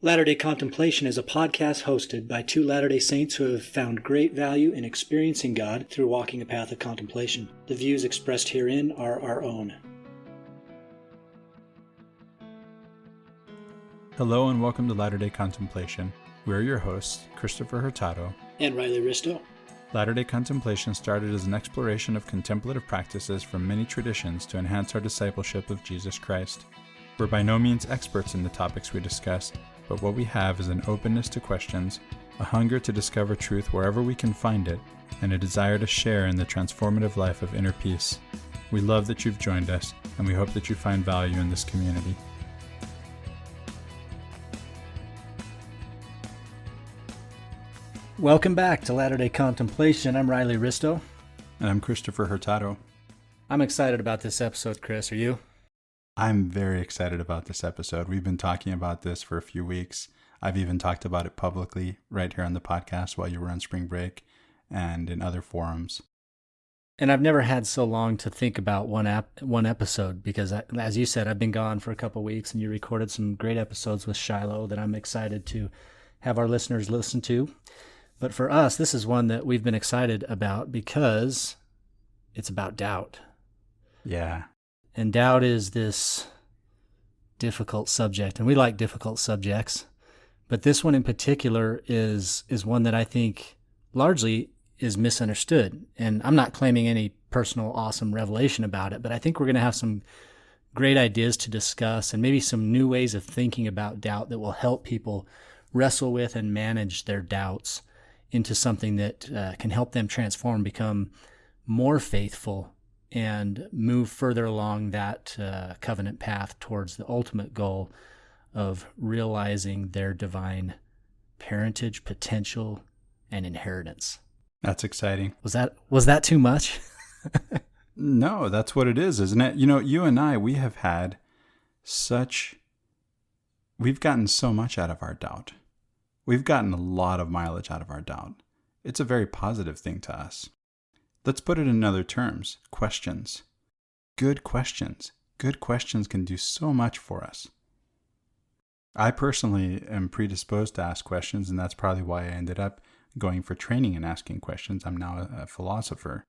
Latter-day Contemplation is a podcast hosted by two Latter-day Saints who have found great value in experiencing God through walking a path of contemplation. The views expressed herein are our own. Hello and welcome to Latter-day Contemplation. We're your hosts, Christopher Hurtado And Riley Risto. Latter-day Contemplation started as an exploration of contemplative practices from many traditions to enhance our discipleship of Jesus Christ. We're by no means experts in the topics we discuss, but what we have is an openness to questions, a hunger to discover truth wherever we can find it, and a desire to share in the transformative life of inner peace. We love that you've joined us, and we hope that you find value in this community. Welcome back to Latter-day Contemplation. I'm Riley Risto. And I'm Christopher Hurtado. I'm excited about this episode, Chris. Are you? I'm very excited about this episode. We've been talking about this for a few weeks. I've even talked about it publicly right here on the podcast while you were on spring break and in other forums. And I've never had so long to think about one episode because, as you said, I've been gone for a couple of weeks and you recorded some great episodes with Shiloh that I'm excited to have our listeners listen to. But for us, this is one that we've been excited about because it's about doubt. Yeah. And doubt is this difficult subject, and we like difficult subjects. But this one in particular is one that I think largely is misunderstood. And I'm not claiming any personal awesome revelation about it, but I think we're going to have some great ideas to discuss and maybe some new ways of thinking about doubt that will help people wrestle with and manage their doubts into something that can help them transform, become more faithful, and move further along that covenant path towards the ultimate goal of realizing their divine parentage, potential, and inheritance. That's exciting. Was that too much? No, that's what it is, isn't it? You know, you and I, we've gotten so much out of our doubt. We've gotten a lot of mileage out of our doubt. It's a very positive thing to us. Let's put it in other terms. Questions. Good questions. Good questions can do so much for us. I personally am predisposed to ask questions, and that's probably why I ended up going for training in asking questions. I'm now a philosopher.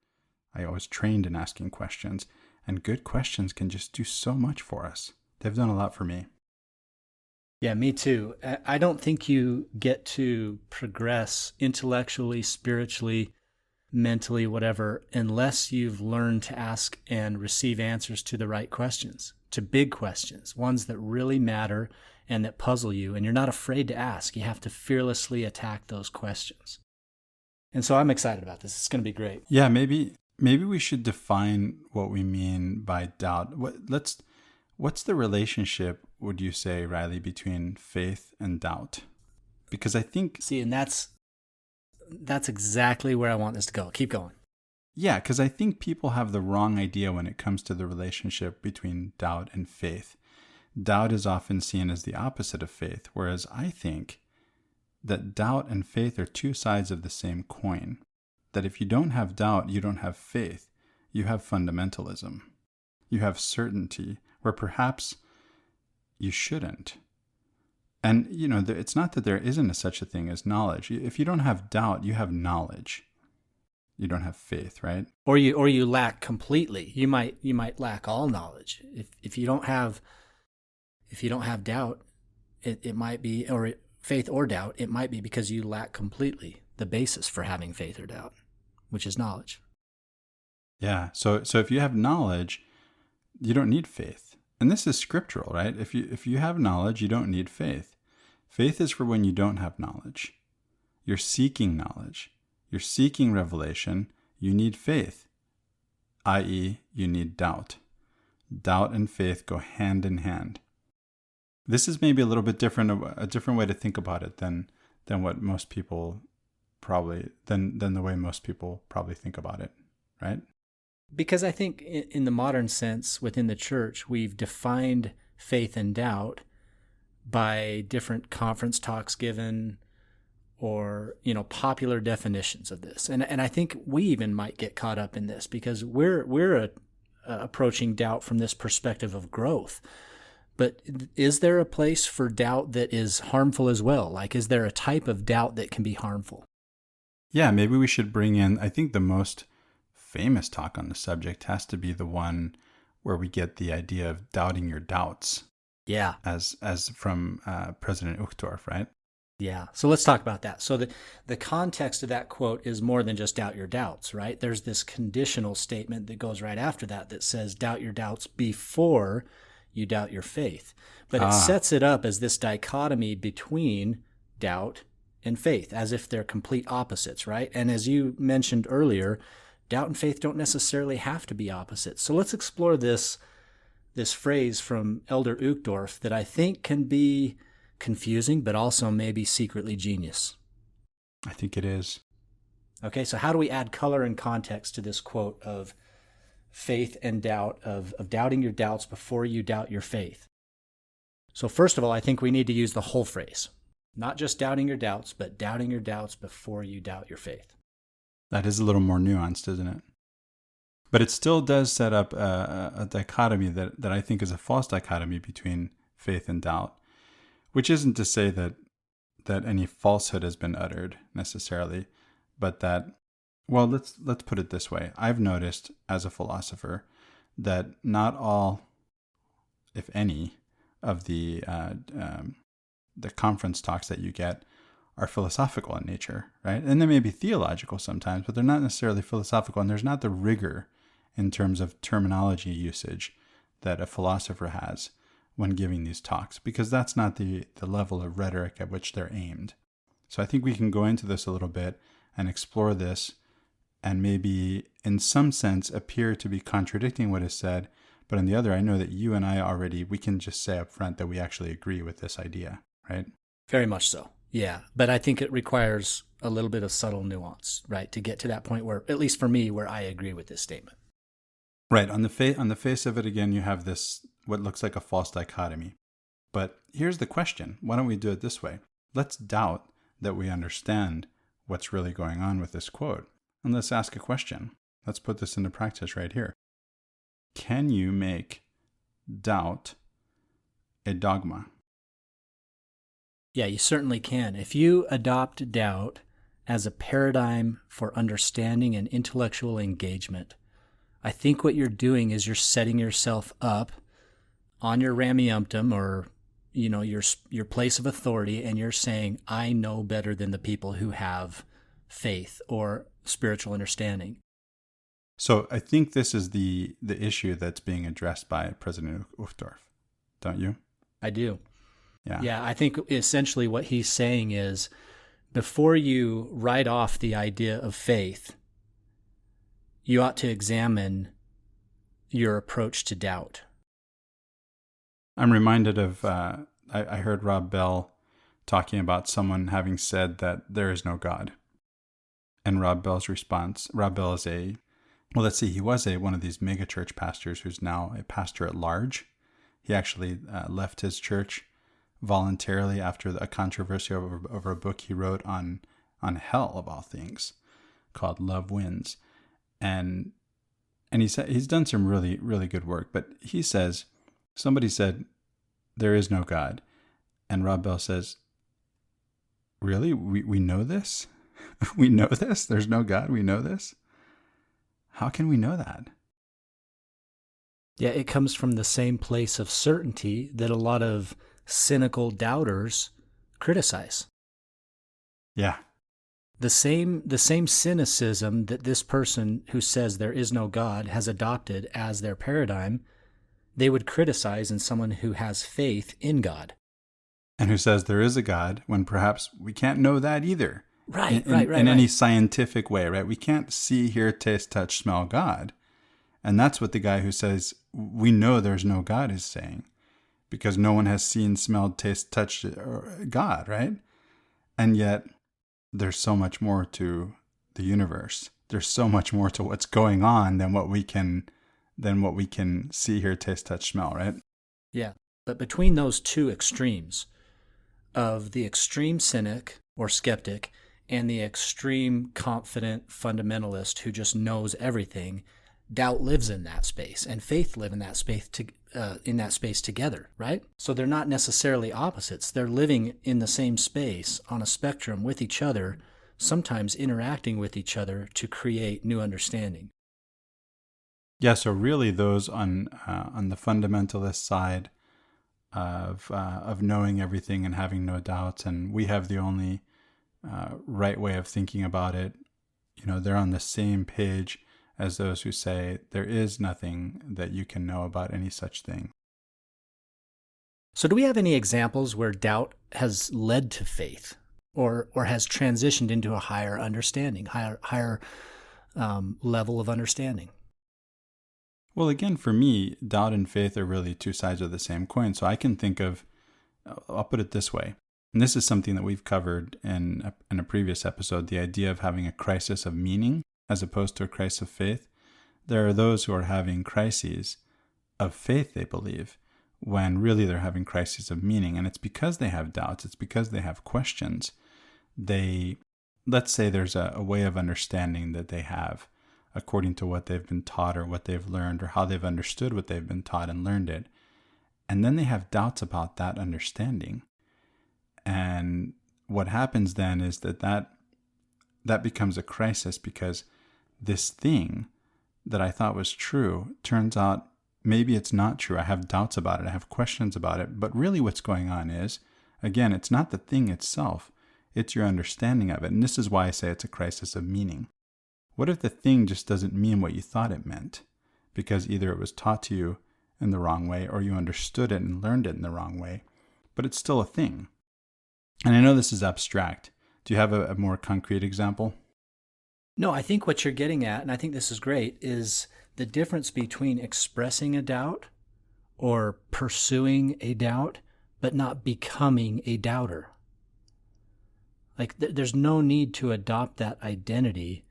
I was trained in asking questions, and good questions can just do so much for us. They've done a lot for me. Yeah, me too. I don't think you get to progress intellectually, spiritually, mentally, whatever, unless you've learned to ask and receive answers to the right questions, to big questions, ones that really matter and that puzzle you. And you're not afraid to ask. You have to fearlessly attack those questions. And so I'm excited about this. It's going to be great. Yeah, maybe we should define what we mean by doubt. What's the relationship, would you say, Riley, between faith and doubt? Because I think... See, and that's exactly where I want this to go. Keep going. Yeah, because I think people have the wrong idea when it comes to the relationship between doubt and faith. Doubt is often seen as the opposite of faith, whereas I think that doubt and faith are two sides of the same coin. That if you don't have doubt, you don't have faith. You have fundamentalism. You have certainty, where perhaps you shouldn't. And, you know, it's not that there isn't such a thing as knowledge. If you don't have doubt, you have knowledge. You don't have faith, right? Or you lack completely. You might lack all knowledge. If you don't have doubt, it might be, or faith or doubt, it might be because you lack completely the basis for having faith or doubt, which is knowledge. Yeah. So if you have knowledge, you don't need faith. And this is scriptural, right? If you have knowledge, you don't need faith. Faith is for when you don't have knowledge. You're seeking knowledge. You're seeking revelation. You need faith, i.e., you need doubt. Doubt and faith go hand in hand. This is maybe a little bit different, a different way to think about it than what most people probably, than the way most people probably think about it, right? Because I think in the modern sense within the church, we've defined faith and doubt by different conference talks given or, popular definitions of this. And I think we even might get caught up in this because we're approaching doubt from this perspective of growth. But is there a place for doubt that is harmful as well? Like, is there a type of doubt that can be harmful? Yeah, maybe we should bring in, I think the most famous talk on the subject has to be the one where we get the idea of doubting your doubts. Yeah. As from President Uchtdorf, right? Yeah. So let's talk about that. So the context of that quote is more than just doubt your doubts, right? There's this conditional statement that goes right after that that says doubt your doubts before you doubt your faith. But it sets it up as this dichotomy between doubt and faith, as if they're complete opposites, right? And as you mentioned earlier, doubt and faith don't necessarily have to be opposites. So let's explore this phrase from Elder Uchtdorf that I think can be confusing, but also maybe secretly genius. I think it is. Okay, so how do we add color and context to this quote of faith and doubt, of doubting your doubts before you doubt your faith? So first of all, I think we need to use the whole phrase. Not just doubting your doubts, but doubting your doubts before you doubt your faith. That is a little more nuanced, isn't it? But it still does set up a dichotomy that I think is a false dichotomy between faith and doubt, which isn't to say that any falsehood has been uttered necessarily, but that, well, let's put it this way. I've noticed as a philosopher that not all, if any, of the conference talks that you get are philosophical in nature, right? And they may be theological sometimes, but they're not necessarily philosophical, and there's not the rigor in terms of terminology usage that a philosopher has when giving these talks, because that's not the level of rhetoric at which they're aimed. So I think we can go into this a little bit and explore this and maybe in some sense appear to be contradicting what is said, but on the other, I know that you and I already, we can just say up front that we actually agree with this idea, right? Very much so. Yeah, but I think it requires a little bit of subtle nuance, right, to get to that point where, at least for me, where I agree with this statement. Right. On the face of it, again, you have this, what looks like a false dichotomy. But here's the question. Why don't we do it this way? Let's doubt that we understand what's really going on with this quote. And let's ask a question. Let's put this into practice right here. Can you make doubt a dogma? Yeah, you certainly can. If you adopt doubt as a paradigm for understanding and intellectual engagement, I think what you're doing is you're setting yourself up on your ramiumptum, or your place of authority, and you're saying, I know better than the people who have faith or spiritual understanding. So I think this is the issue that's being addressed by President Uchtdorf, don't you? I do. Yeah. Yeah, I think essentially what he's saying is, before you write off the idea of faith, you ought to examine your approach to doubt. I'm reminded of, I heard Rob Bell talking about someone having said that there is no God. And Rob Bell's response, Rob Bell is he was one of these megachurch pastors who's now a pastor at large. He actually left his church voluntarily after a controversy over a book he wrote on hell, of all things, called Love Wins. And he said he's done some really, really good work. But he says, somebody said, there is no God. And Rob Bell says, really? We know this? We know this? There's no God? We know this? How can we know that? Yeah, it comes from the same place of certainty that a lot of cynical doubters criticize. Yeah. The same cynicism that this person who says there is no God has adopted as their paradigm, they would criticize in someone who has faith in God. And who says there is a God when perhaps we can't know that either. Right. In any scientific way, right? We can't see, hear, taste, touch, smell God. And that's what the guy who says we know there's no God is saying, because no one has seen, smelled, tasted, touched God, right? And yet there's so much more to the universe. There's so much more to what's going on than what we can see, hear, taste, touch, smell, right? Yeah. But between those two extremes of the extreme cynic or skeptic and the extreme confident fundamentalist who just knows everything, doubt lives in that space, and faith live in that space together, right? So they're not necessarily opposites. They're living in the same space on a spectrum with each other, sometimes interacting with each other to create new understanding. Yeah, so really those on the fundamentalist side of knowing everything and having no doubts, and we have the only right way of thinking about it, they're on the same page as those who say there is nothing that you can know about any such thing. So do we have any examples where doubt has led to faith, or has transitioned into a higher understanding, higher level of understanding? Well, again, for me, doubt and faith are really two sides of the same coin. So I can think of, I'll put it this way, and this is something that we've covered in a previous episode, the idea of having a crisis of meaning as opposed to a crisis of faith. There are those who are having crises of faith, they believe, when really they're having crises of meaning. And it's because they have doubts. It's because they have questions. Let's say there's a way of understanding that they have according to what they've been taught or what they've learned or how they've understood what they've been taught and learned it. And then they have doubts about that understanding. And what happens then is that becomes a crisis, because this thing that I thought was true turns out maybe it's not true. I have doubts about it. I have questions about it. But really what's going on is, again, it's not the thing itself. It's your understanding of it. And this is why I say it's a crisis of meaning. What if the thing just doesn't mean what you thought it meant? Because either it was taught to you in the wrong way, or you understood it and learned it in the wrong way, but it's still a thing. And I know this is abstract. Do you have a more concrete example? No, I think what you're getting at, and I think this is great, is the difference between expressing a doubt or pursuing a doubt, but not becoming a doubter. Like, there's no need to adopt that identity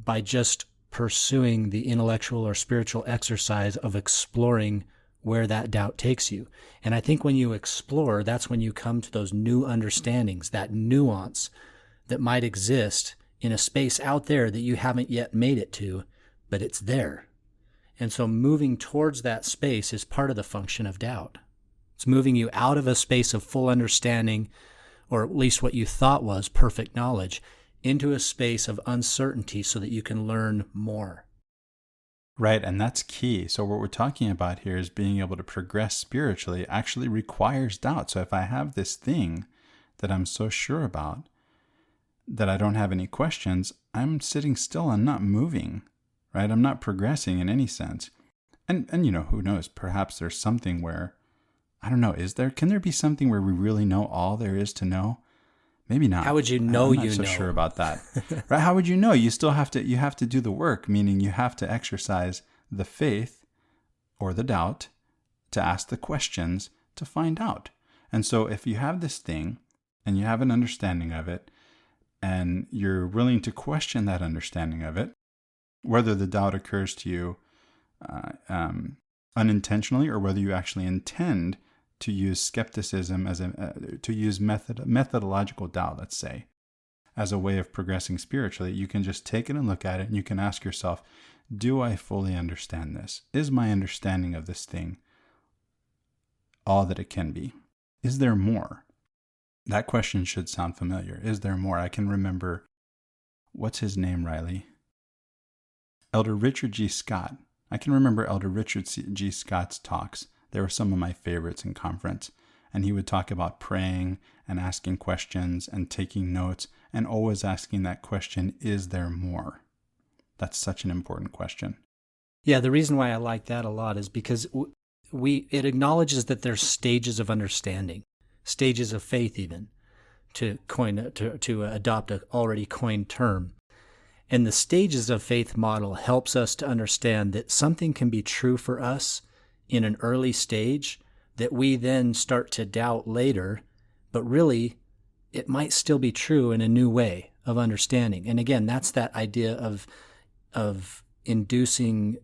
by just pursuing the intellectual or spiritual exercise of exploring where that doubt takes you. And I think when you explore, that's when you come to those new understandings, that nuance that might exist in a space out there that you haven't yet made it to, but it's there. And so moving towards that space is part of the function of doubt. It's moving you out of a space of full understanding, or at least what you thought was perfect knowledge, into a space of uncertainty so that you can learn more. Right, and that's key. So what we're talking about here is being able to progress spiritually actually requires doubt. So if I have this thing that I'm so sure about, that I don't have any questions, I'm sitting still and not moving, right? I'm not progressing in any sense. And who knows, perhaps there's something where, I don't know, can there be something where we really know all there is to know? Maybe not. How would you know? I'm not so sure about that. Right? How would you know? You still have to do the work, meaning you have to exercise the faith or the doubt to ask the questions to find out. And so if you have this thing and you have an understanding of it, and you're willing to question that understanding of it, whether the doubt occurs to you unintentionally or whether you actually intend to use skepticism to use methodological doubt, let's say, as a way of progressing spiritually, you can just take it and look at it, and you can ask yourself, do I fully understand this? Is my understanding of this thing all that it can be? Is there more? That question should sound familiar. Is there more? I can remember, what's his name, Riley? Elder Richard G. Scott. I can remember Elder Richard G. Scott's talks. They were some of my favorites in conference. And he would talk about praying and asking questions and taking notes and always asking that question, is there more? That's such an important question. Yeah, the reason why I like that a lot is because it acknowledges that there's stages of understanding, stages of faith even, to adopt an already coined term. And the stages of faith model helps us to understand that something can be true for us in an early stage that we then start to doubt later, but really it might still be true in a new way of understanding. And again, that's that idea of inducing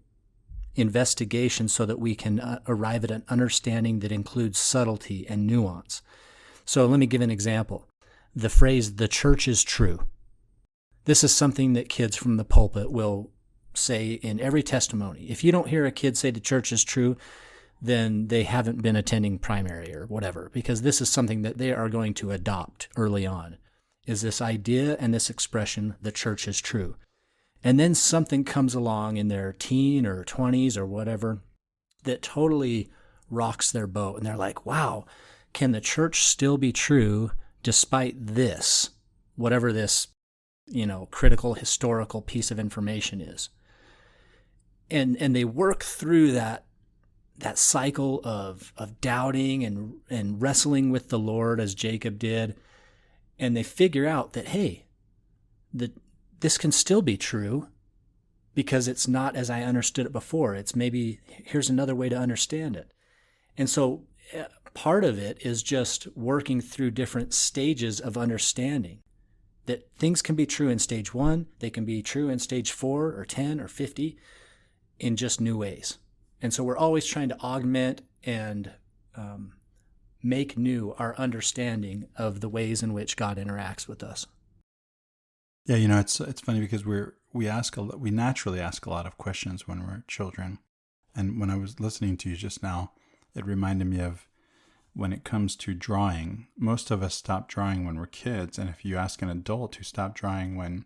investigation so that we can arrive at an understanding that includes subtlety and nuance. So let me give an example. The phrase, "the church is true." This is something that kids from the pulpit will say in every testimony, if you don't hear a kid say the church is true, then they haven't been attending primary or whatever, because this is something that they are going to adopt early on, is this idea and this expression, the church is true. And then something comes along in their teen or 20s or whatever that totally rocks their boat. And they're like, wow, can the church still be true despite this, whatever this, critical historical piece of information is? And they work through that cycle of doubting and wrestling with the Lord as Jacob did. And they figure out that, hey, this can still be true because it's not as I understood it before. It's maybe here's another way to understand it. And so part of it is just working through different stages of understanding that things can be true in stage 1, they can be true in stage 4 or 10 or 50 in just new ways. And so we're always trying to augment and make new our understanding of the ways in which God interacts with us. Yeah, it's funny because we naturally ask a lot of questions when we're children. And when I was listening to you just now, it reminded me of when it comes to drawing. Most of us stop drawing when we're kids, and if you ask an adult who stopped drawing when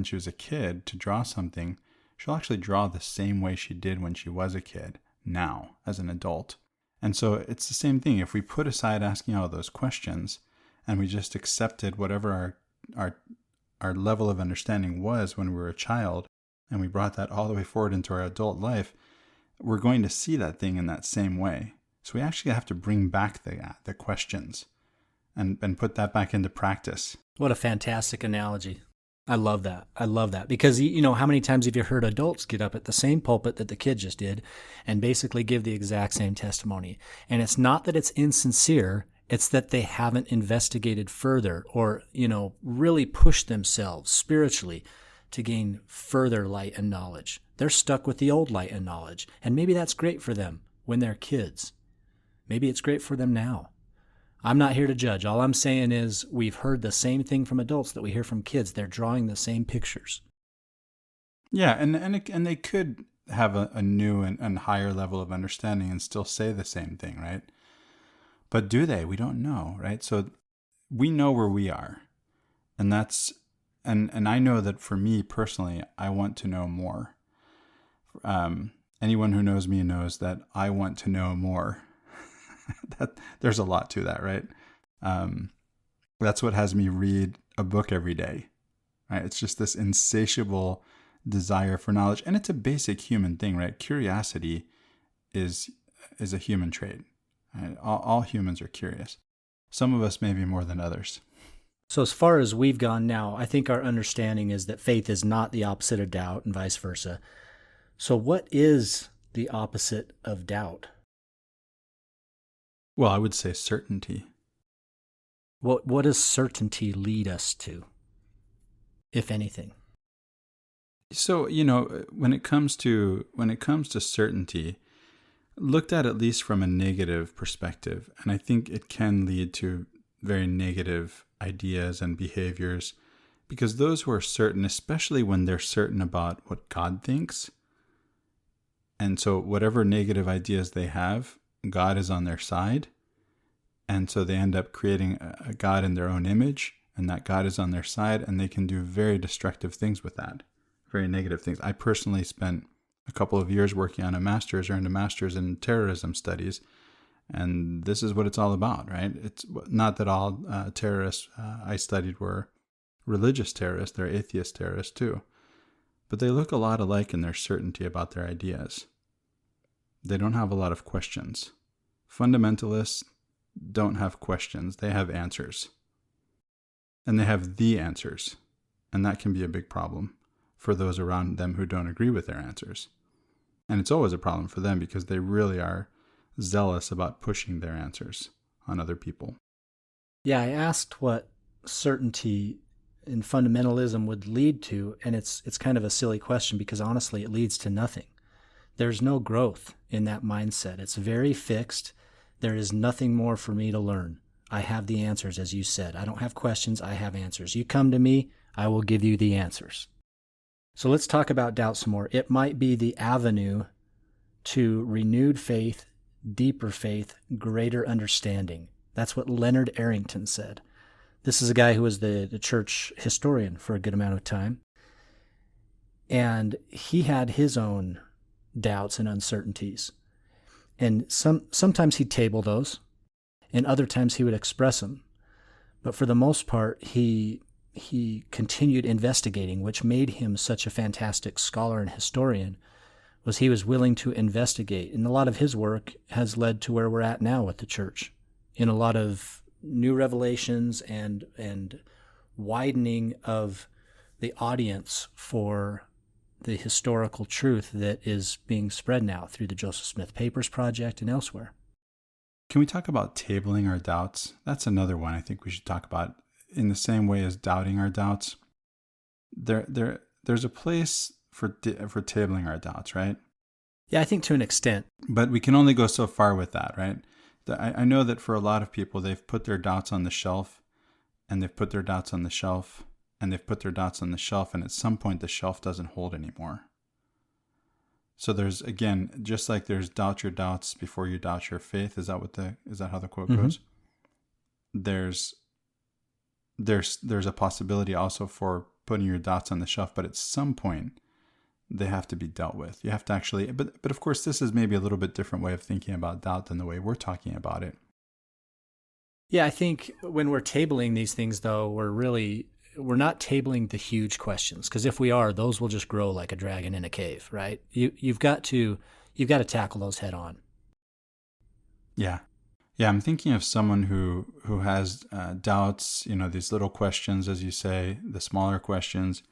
she was a kid to draw something, she'll actually draw the same way she did when she was a kid now as an adult. And so it's the same thing. If we put aside asking all those questions and we just accepted whatever our level of understanding was when we were a child, and we brought that all the way forward into our adult life, we're going to see that thing in that same way. So we actually have to bring back the questions and put that back into practice. What a fantastic analogy. I love that. Because, how many times have you heard adults get up at the same pulpit that the kid just did and basically give the exact same testimony? And it's not that it's insincere, it's that they haven't investigated further or, really pushed themselves spiritually to gain further light and knowledge. They're stuck with the old light and knowledge. And maybe that's great for them when they're kids. Maybe it's great for them now. I'm not here to judge. All I'm saying is we've heard the same thing from adults that we hear from kids. They're drawing the same pictures. Yeah, and they could have a new and higher level of understanding and still say the same thing, right? But do they? We don't know, right? So we know where we are. And and I know that for me personally, I want to know more. Anyone who knows me knows that I want to know more. There's a lot to that, right? That's what has me read a book every day, right? It's just this insatiable desire for knowledge, and it's a basic human thing, right? Curiosity is a human trait. Right? All humans are curious. Some of us maybe more than others. So as far as we've gone now, I think our understanding is that faith is not the opposite of doubt and vice versa. So what is the opposite of doubt? Well, I would say certainty. What does certainty lead us to, if anything? So, when it comes to certainty, looked at least from a negative perspective, and I think it can lead to very negative ideas and behaviors, because those who are certain, especially when they're certain about what God thinks, and so whatever negative ideas they have, God is on their side. And so they end up creating a God in their own image, and that God is on their side, and they can do very destructive things with that, very negative things. I personally spent a couple of years working on earned a master's in terrorism studies, and this is what it's all about, right? It's not that all terrorists I studied were religious terrorists, they're atheist terrorists too. But they look a lot alike in their certainty about their ideas. They don't have a lot of questions. Fundamentalists don't have questions. They have answers. And they have the answers. And that can be a big problem for those around them who don't agree with their answers. And it's always a problem for them because they really are zealous about pushing their answers on other people. Yeah, I asked what certainty in fundamentalism would lead to, and it's kind of a silly question because honestly it leads to nothing. There's no growth in that mindset. It's very fixed. There is nothing more for me to learn. I have the answers, as you said. I don't have questions, I have answers. You come to me, I will give you the answers. So let's talk about doubt some more. It might be the avenue to renewed faith, deeper faith, greater understanding. That's what Leonard Arrington said. This is a guy who was the church historian for a good amount of time. And he had his own doubts and uncertainties. And sometimes he'd table those, and other times he would express them. But for the most part, he continued investigating, which made him such a fantastic scholar and historian, was he was willing to investigate. And a lot of his work has led to where we're at now with the church, in a lot of new revelations and widening of the audience for the historical truth that is being spread now through the Joseph Smith Papers Project and elsewhere. Can we talk about tabling our doubts? That's another one I think we should talk about. In the same way as doubting our doubts, there's a place for tabling our doubts, right? Yeah, I think to an extent. But we can only go so far with that, right? I know that for a lot of people, they've put their doubts on the shelf, and they've put their doubts on the shelf, and they've put their doubts on the shelf, and at some point the shelf doesn't hold anymore. So there's, again, just like there's doubt your doubts before you doubt your faith. Is that how the quote goes? There's a possibility also for putting your doubts on the shelf, but at some point they have to be dealt with. You have to actually, but of course this is maybe a little bit different way of thinking about doubt than the way we're talking about it. Yeah, I think when we're tabling these things, though, we're not tabling the huge questions, because if we are, those will just grow like a dragon in a cave, right? You've got to tackle those head on. Yeah. Yeah, I'm thinking of someone who has doubts, these little questions, as you say, the smaller questions,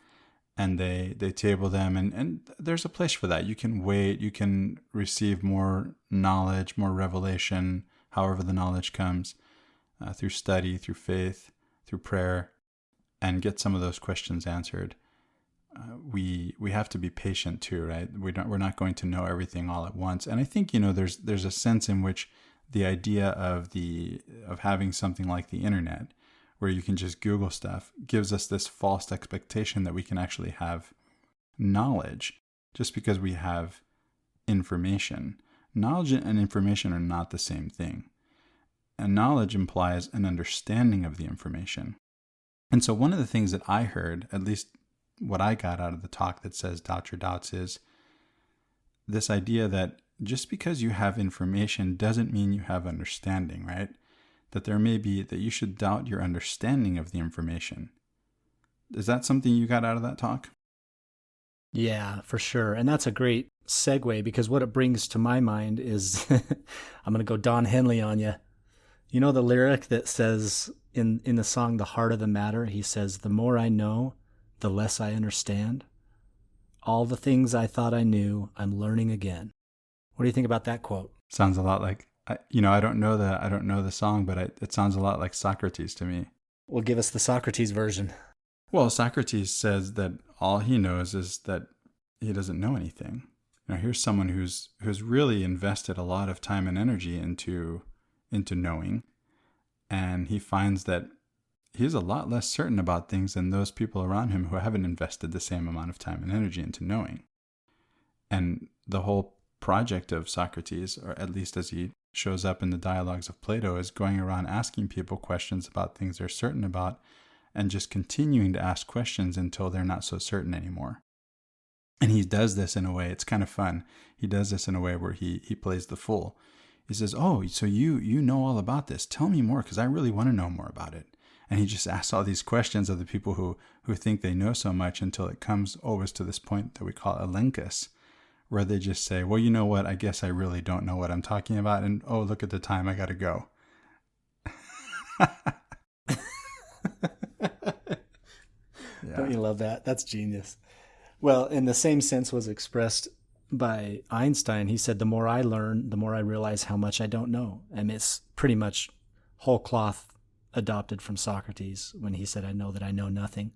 and they table them, and there's a place for that. You can wait, you can receive more knowledge, more revelation, however the knowledge comes, through study, through faith, through prayer, and get some of those questions answered. We have to be patient too, right? We're not going to know everything all at once, and I think there's a sense in which the idea of having something like the internet, where you can just Google stuff, gives us this false expectation that we can actually have knowledge just because we have information. Knowledge and information are not the same thing. And knowledge implies an understanding of the information. And so one of the things that I heard, at least what I got out of the talk that says doubt your doubts, is this idea that just because you have information doesn't mean you have understanding, right? That you should doubt your understanding of the information. Is that something you got out of that talk? Yeah, for sure. And that's a great segue, because what it brings to my mind is, I'm going to go Don Henley on you. You know the lyric that says in the song, The Heart of the Matter, he says, "The more I know, the less I understand. All the things I thought I knew, I'm learning again." What do you think about that quote? Sounds a lot like, I don't know the song, but it sounds a lot like Socrates to me. Well, give us the Socrates version. Well, Socrates says that all he knows is that he doesn't know anything. Now, here's someone who's really invested a lot of time and energy into knowing, and he finds that he's a lot less certain about things than those people around him who haven't invested the same amount of time and energy into knowing. And the whole project of Socrates, or at least as he shows up in the dialogues of Plato, is going around asking people questions about things they're certain about, and just continuing to ask questions until they're not so certain anymore. And he does this in a way, it's kind of fun. He does this in a way where he plays the fool. He says, "Oh, so you know all about this. Tell me more, because I really want to know more about it." And he just asks all these questions of the people who think they know so much, until it comes always to this point that we call elenchus, where they just say, "Well, you know what? I guess I really don't know what I'm talking about. And oh, look at the time. I got to go." Yeah. Don't you love that? That's genius. Well, in the same sense was expressed by Einstein. He said, "The more I learn, the more I realize how much I don't know." And it's pretty much whole cloth adopted from Socrates when he said, "I know that I know nothing."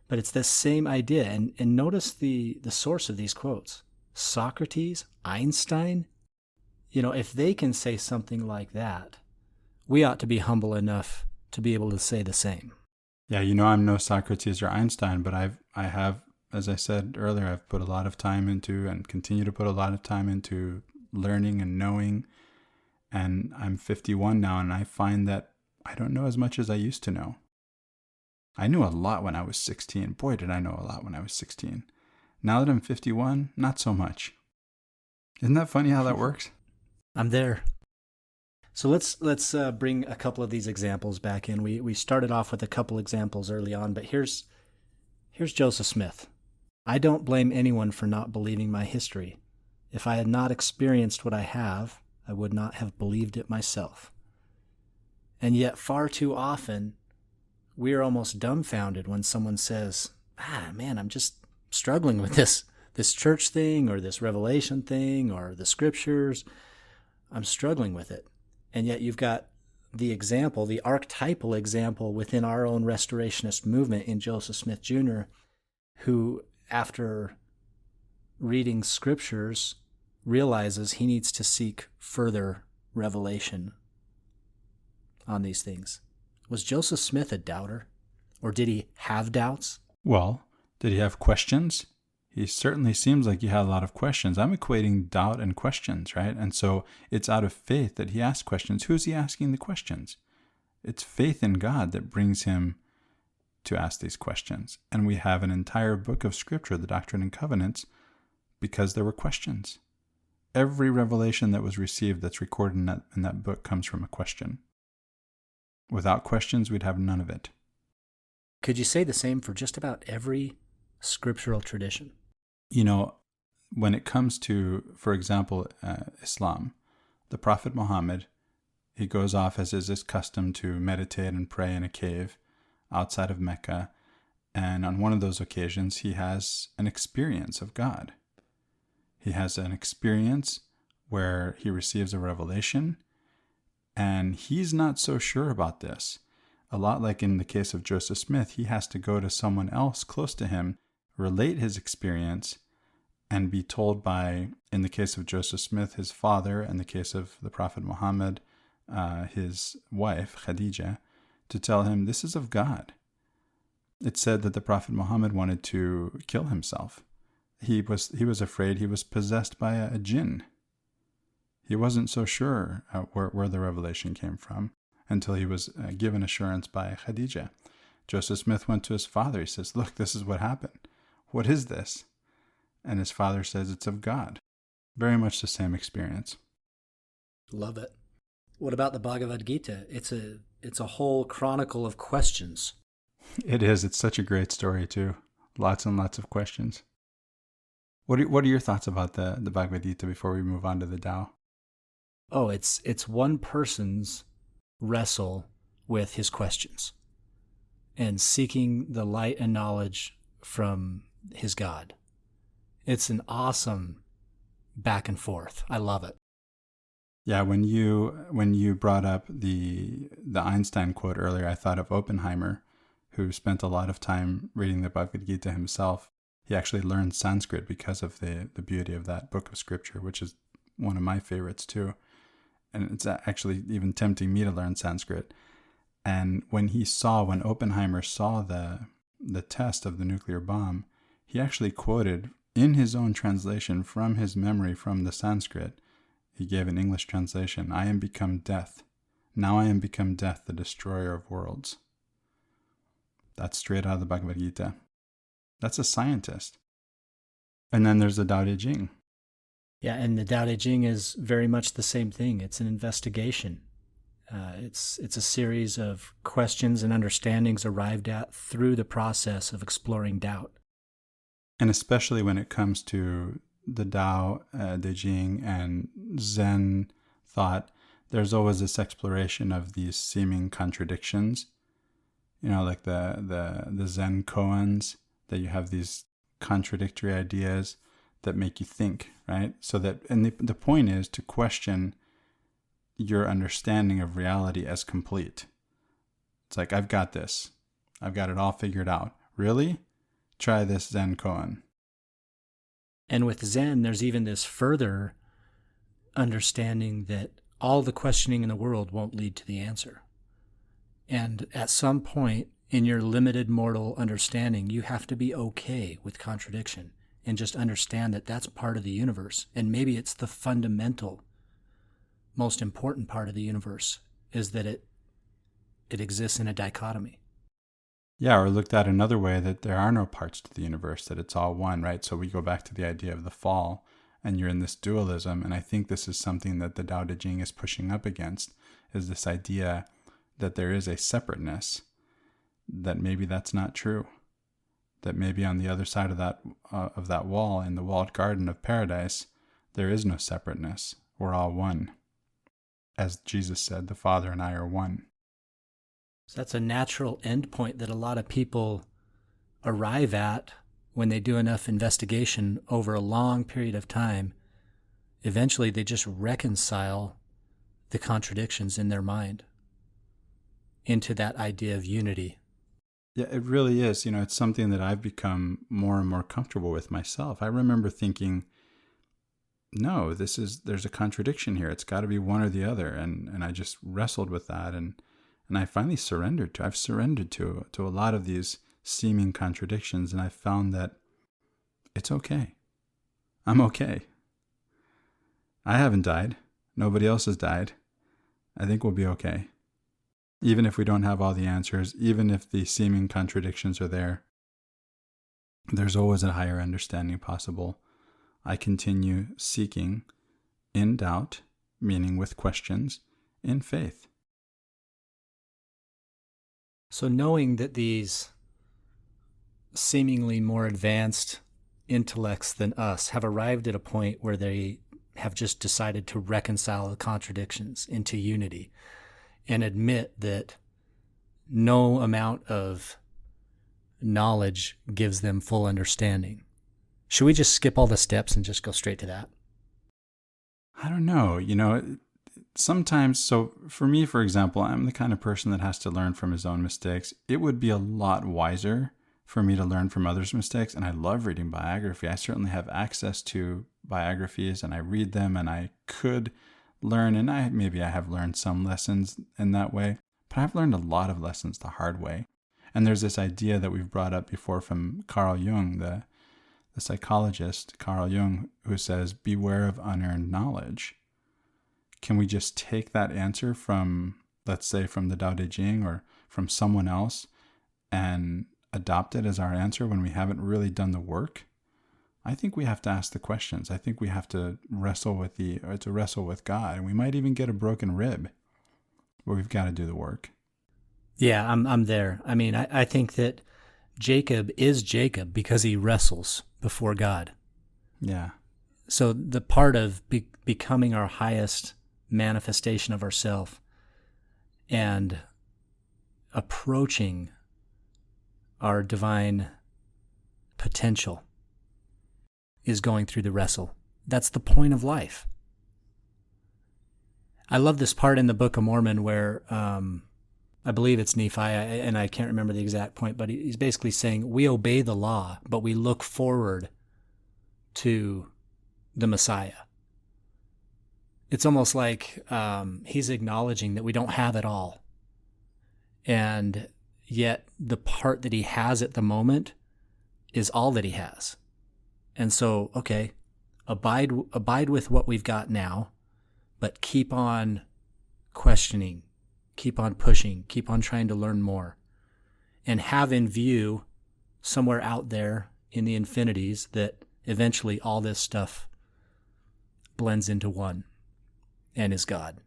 But it's the same idea. And notice the source of these quotes. Socrates, Einstein. If they can say something like that, we ought to be humble enough to be able to say the same. Yeah, I'm no Socrates or Einstein, but I have as I said earlier, I've put a lot of time into and continue to put a lot of time into learning and knowing. And I'm 51 now, and I find that I don't know as much as I used to know. I knew a lot when I was 16. Boy, did I know a lot when I was 16. Now that I'm 51, not so much. Isn't that funny how that works? I'm there. So let's bring a couple of these examples back in. We started off with a couple examples early on, but here's Joseph Smith. I don't blame anyone for not believing my history. If I had not experienced what I have, I would not have believed it myself. And yet far too often, we are almost dumbfounded when someone says, man, I'm just struggling with this church thing or this revelation thing or the scriptures. I'm struggling with it. And yet you've got the example, the archetypal example within our own restorationist movement in Joseph Smith Jr., who, after reading scriptures, realizes he needs to seek further revelation on these things. Was Joseph Smith a doubter? Or did he have doubts? Well, did he have questions? He certainly seems like he had a lot of questions. I'm equating doubt and questions, right? And so it's out of faith that he asks questions. Who's he asking the questions? It's faith in God that brings him to ask these questions. And we have an entire book of scripture, the Doctrine and Covenants, because there were questions. Every revelation that was received that's recorded in that book comes from a question. Without questions, we'd have none of it. Could you say the same for just about every scriptural tradition? You know, when it comes to, for example, Islam, the Prophet Muhammad, he goes off as is his custom to meditate and pray in a cave outside of Mecca. And on one of those occasions, he has an experience of God. He has an experience where he receives a revelation, and he's not so sure about this. A lot like in the case of Joseph Smith, he has to go to someone else close to him, relate his experience, and be told by, in the case of Joseph Smith, his father, and the case of the Prophet Muhammad, his wife, Khadijah, to tell him this is of God. It's said that the Prophet Muhammad wanted to kill himself. He was afraid he was possessed by a jinn. He wasn't so sure where the revelation came from until he was given assurance by Khadijah. Joseph Smith went to his father. He says, look, this is what happened. What is this? And his father says, it's of God. Very much the same experience. Love it. What about the Bhagavad Gita? It's a whole chronicle of questions. It is. It's such a great story, too. Lots and lots of questions. What are your thoughts about the Bhagavad Gita before we move on to the Tao? Oh, it's one person's wrestle with his questions and seeking the light and knowledge from his God. It's an awesome back and forth. I love it. Yeah, when you brought up the Einstein quote earlier, I thought of Oppenheimer, who spent a lot of time reading the Bhagavad Gita himself. He actually learned Sanskrit because of the beauty of that book of scripture, which is one of my favorites too. And it's actually even tempting me to learn Sanskrit. And when Oppenheimer saw the test of the nuclear bomb, he actually quoted in his own translation from his memory from the Sanskrit. He gave an English translation, I am become death. Now I am become death, the destroyer of worlds. That's straight out of the Bhagavad Gita. That's a scientist. And then there's the Tao Te Ching. Yeah, and the Tao Te Ching is very much the same thing. It's an investigation. It's a series of questions and understandings arrived at through the process of exploring doubt. And especially when it comes to the Tao Te Ching and Zen thought, there's always this exploration of these seeming contradictions. You know, like the Zen koans, that you have these contradictory ideas that make you think, right? So that, and the point is to question your understanding of reality as complete. It's like, I've got this. I've got it all figured out. Really? Try this Zen koan. And with Zen, there's even this further understanding that all the questioning in the world won't lead to the answer. And at some point, in your limited mortal understanding, you have to be okay with contradiction and just understand that that's part of the universe. And maybe it's the fundamental, most important part of the universe, is that it exists in a dichotomy. Yeah, or looked at another way, that there are no parts to the universe, that it's all one, right? So we go back to the idea of the fall, and you're in this dualism. And I think this is something that the Tao Te Ching is pushing up against, is this idea that there is a separateness, that maybe that's not true, that maybe on the other side of that wall, in the walled garden of paradise, there is no separateness. We're all one. As Jesus said, the Father and I are one. So that's a natural endpoint that a lot of people arrive at when they do enough investigation over a long period of time. Eventually, they just reconcile the contradictions in their mind into that idea of unity. Yeah, it really is. It's something that I've become more and more comfortable with myself. I remember thinking, no, there's a contradiction here. It's got to be one or the other. And I just wrestled with that. And I finally I've surrendered to a lot of these seeming contradictions. And I found that it's okay. I'm okay. I haven't died. Nobody else has died. I think we'll be okay. Even if we don't have all the answers, even if the seeming contradictions are there, there's always a higher understanding possible. I continue seeking in doubt, meaning with questions, in faith. So knowing that these seemingly more advanced intellects than us have arrived at a point where they have just decided to reconcile the contradictions into unity and admit that no amount of knowledge gives them full understanding. Should we just skip all the steps and just go straight to that? I don't know. Sometimes, so for me, for example, I'm the kind of person that has to learn from his own mistakes. It would be a lot wiser for me to learn from others' mistakes. And I love reading biography. I certainly have access to biographies and I read them, and I could learn, and maybe I have learned some lessons in that way, but I've learned a lot of lessons the hard way. And there's this idea that we've brought up before from Carl Jung, the psychologist, Carl Jung, who says, beware of unearned knowledge. Can we just take that answer from, let's say, from the Tao Te Ching or from someone else and adopt it as our answer when we haven't really done the work? I think we have to ask the questions. I think we have to wrestle with God, and we might even get a broken rib, but we've got to do the work. Yeah, I'm there. I mean, I think that Jacob is Jacob because he wrestles before God. Yeah. So the part of becoming our highest manifestation of ourself and approaching our divine potential is going through the wrestle. That's the point of life. I love this part in the Book of Mormon where I believe it's Nephi, and I can't remember the exact point, but he's basically saying we obey the law, but we look forward to the Messiah. It's almost like he's acknowledging that we don't have it all. And yet the part that he has at the moment is all that he has. And so, okay, abide with what we've got now, but keep on questioning, keep on pushing, keep on trying to learn more, and have in view somewhere out there in the infinities that eventually all this stuff blends into one and is God.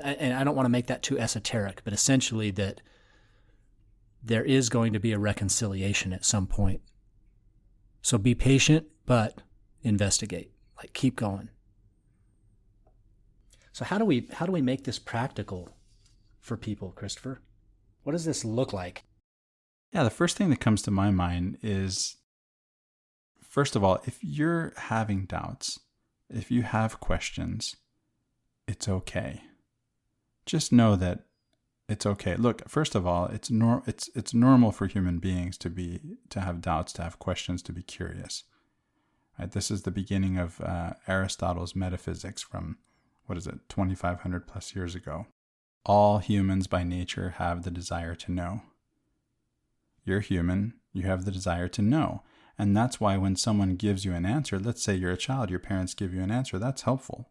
And I don't want to make that too esoteric, but essentially that there is going to be a reconciliation at some point. So be patient, but investigate. Like, keep going. So how do we make this practical for people, Christopher? What does this look like? Yeah, the first thing that comes to my mind is, first of all, if you're having doubts, if you have questions, it's okay. Just know that it's okay. Look, first of all, it's normal for human beings to have doubts, to have questions, to be curious. Right? This is the beginning of Aristotle's metaphysics from 2,500 plus years ago. All humans by nature have the desire to know. You're human. You have the desire to know. And that's why when someone gives you an answer, let's say you're a child, your parents give you an answer, that's helpful.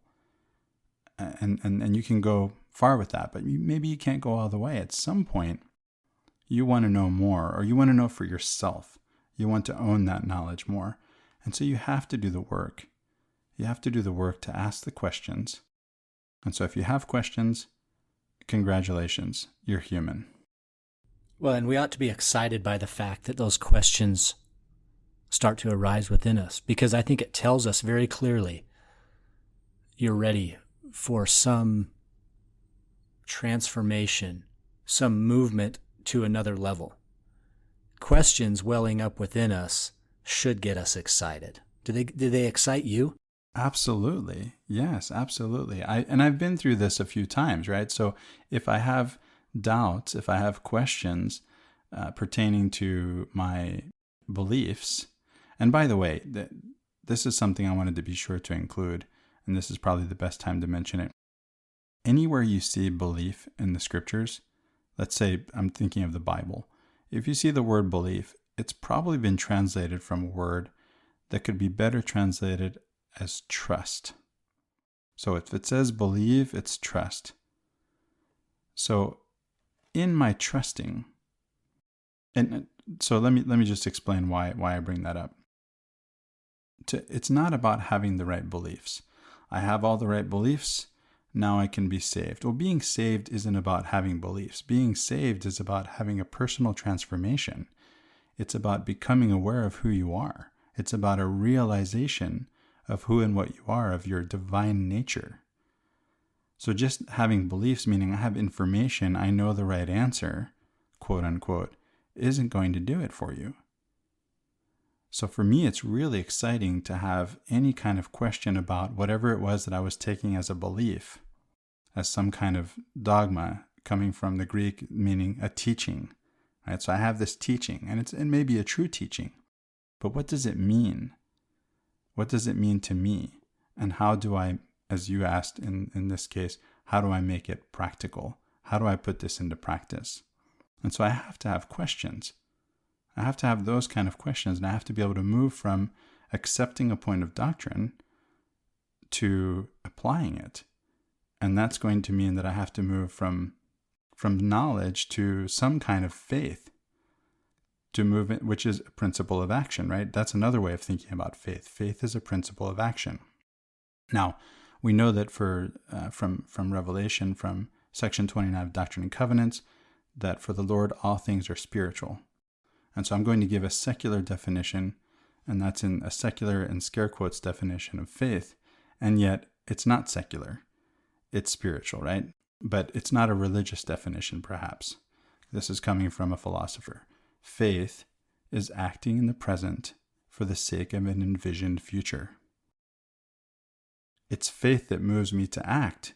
And you can go far with that, but maybe you can't go all the way. At some point, you want to know more, or you want to know for yourself. You want to own that knowledge more. And so you have to do the work. You have to do the work to ask the questions. And so if you have questions, congratulations, you're human. Well, and we ought to be excited by the fact that those questions start to arise within us, because I think it tells us very clearly you're ready for some transformation, some movement to another level. Questions welling up within us should get us excited. Do they excite you? Absolutely. Yes, absolutely. I've been through this a few times, right? So if I have doubts, if I have questions pertaining to my beliefs, and by the way, this is something I wanted to be sure to include, and this is probably the best time to mention it. Anywhere you see belief in the scriptures, let's say I'm thinking of the Bible, if you see the word belief, it's probably been translated from a word that could be better translated as trust. So if it says believe, it's trust. So in my trusting, and so let me just explain why I bring that up. It's not about having the right beliefs. I have all the right beliefs, now I can be saved. Well, being saved isn't about having beliefs. Being saved is about having a personal transformation. It's about becoming aware of who you are. It's about a realization of who and what you are, of your divine nature. So just having beliefs, meaning I have information, I know the right answer, quote unquote, isn't going to do it for you. So for me, it's really exciting to have any kind of question about whatever it was that I was taking as a belief, as some kind of dogma, coming from the Greek meaning a teaching. Right? So I have this teaching, and it may be a true teaching, but what does it mean? What does it mean to me? And how do I, as you asked in this case, how do I make it practical? How do I put this into practice? And so I have to have questions. I have to have those kind of questions, and I have to be able to move from accepting a point of doctrine to applying it. And that's going to mean that I have to move from knowledge to some kind of faith, to move it, which is a principle of action, right? That's another way of thinking about faith. Faith is a principle of action. Now, we know that from Revelation, from section 29 of Doctrine and Covenants, that for the Lord all things are spiritual. And so I'm going to give a secular definition, and that's in a secular and scare quotes definition of faith. And yet it's not secular. It's spiritual, right? But it's not a religious definition, perhaps. This is coming from a philosopher. Faith is acting in the present for the sake of an envisioned future. It's faith that moves me to act